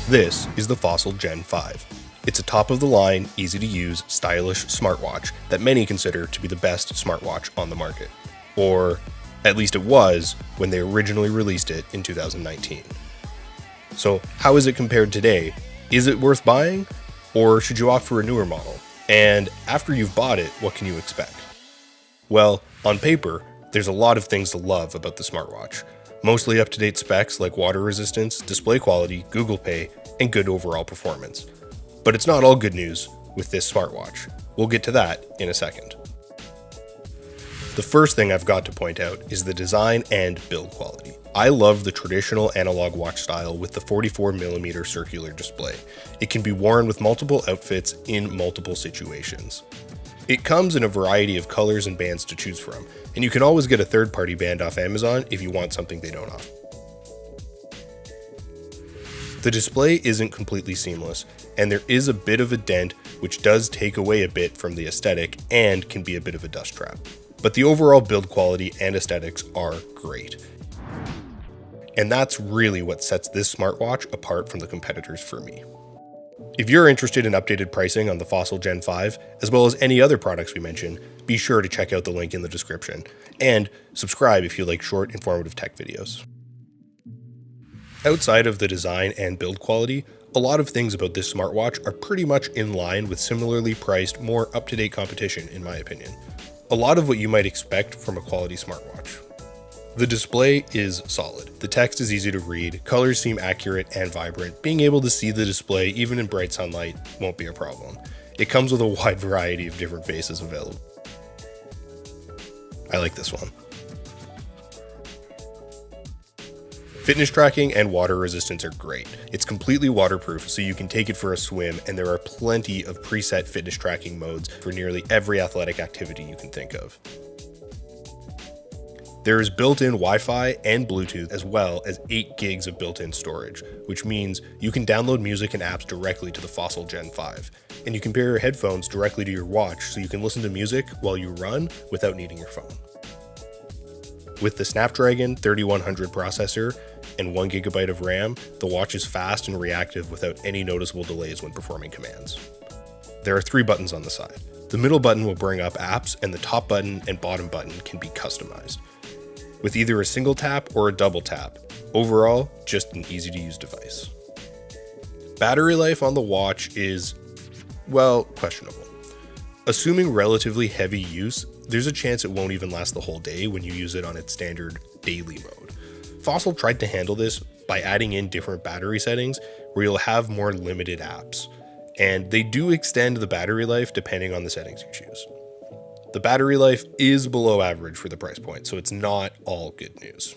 This is the Fossil Gen 5. It's a top-of-the-line, easy-to-use, stylish smartwatch that many consider to be the best smartwatch on the market. Or, at least it was when they originally released it in 2019. So, how is it compared today? Is it worth buying? Or should you opt for a newer model? And after you've bought it, what can you expect? Well, on paper, there's a lot of things to love about the smartwatch. Mostly up-to-date specs like water resistance, display quality, Google Pay, and good overall performance. But it's not all good news with this smartwatch. We'll get to that in a second. The first thing I've got to point out is the design and build quality. I love the traditional analog watch style with the 44mm circular display. It can be worn with multiple outfits in multiple situations. It comes in a variety of colors and bands to choose from, and you can always get a third-party band off Amazon if you want something they don't offer. The display isn't completely seamless, and there is a bit of a dent which does take away a bit from the aesthetic and can be a bit of a dust trap. But the overall build quality and aesthetics are great. And that's really what sets this smartwatch apart from the competitors for me. If you're interested in updated pricing on the Fossil Gen 5, as well as any other products we mention, be sure to check out the link in the description, and subscribe if you like short, informative tech videos. Outside of the design and build quality, a lot of things about this smartwatch are pretty much in line with similarly priced, more up-to-date competition, in my opinion. A lot of what you might expect from a quality smartwatch. The display is solid. The text is easy to read, colors seem accurate and vibrant. Being able to see the display even in bright sunlight won't be a problem. It comes with a wide variety of different faces available. I like this one. Fitness tracking and water resistance are great. It's completely waterproof, so you can take it for a swim, and there are plenty of preset fitness tracking modes for nearly every athletic activity you can think of. There is built-in Wi-Fi and Bluetooth, as well as 8 gigs of built-in storage, which means you can download music and apps directly to the Fossil Gen 5, and you can pair your headphones directly to your watch so you can listen to music while you run without needing your phone. With the Snapdragon 3100 processor and 1GB of RAM, the watch is fast and reactive without any noticeable delays when performing commands. There are 3 buttons on the side. The middle button will bring up apps, and the top button and bottom button can be customized, with either a single tap or a double tap. Overall, just an easy to use device. Battery life on the watch is, well, questionable. Assuming relatively heavy use, there's a chance it won't even last the whole day when you use it on its standard daily mode. Fossil tried to handle this by adding in different battery settings where you'll have more limited apps, and they do extend the battery life depending on the settings you choose. The battery life is below average for the price point, so it's not all good news.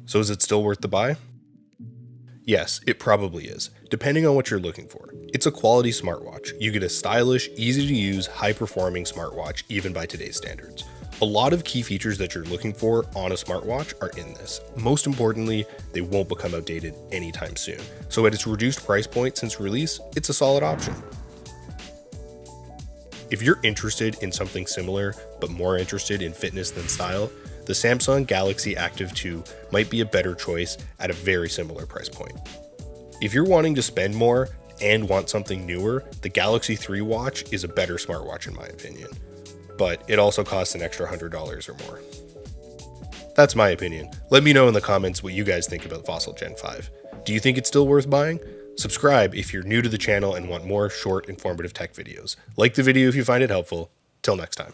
So is it still worth the buy? Yes, it probably is, depending on what you're looking for. It's a quality smartwatch. You get a stylish, easy-to-use, high-performing smartwatch even by today's standards. A lot of key features that you're looking for on a smartwatch are in this. Most importantly, they won't become outdated anytime soon. So at its reduced price point since release, it's a solid option. If you're interested in something similar, but more interested in fitness than style, the Samsung Galaxy Active 2 might be a better choice at a very similar price point. If you're wanting to spend more and want something newer, the Galaxy 3 watch is a better smartwatch in my opinion, but it also costs an extra $100 or more. That's my opinion. Let me know in the comments what you guys think about Fossil Gen 5. Do you think it's still worth buying? Subscribe if you're new to the channel and want more short, informative tech videos. Like the video if you find it helpful. Till next time.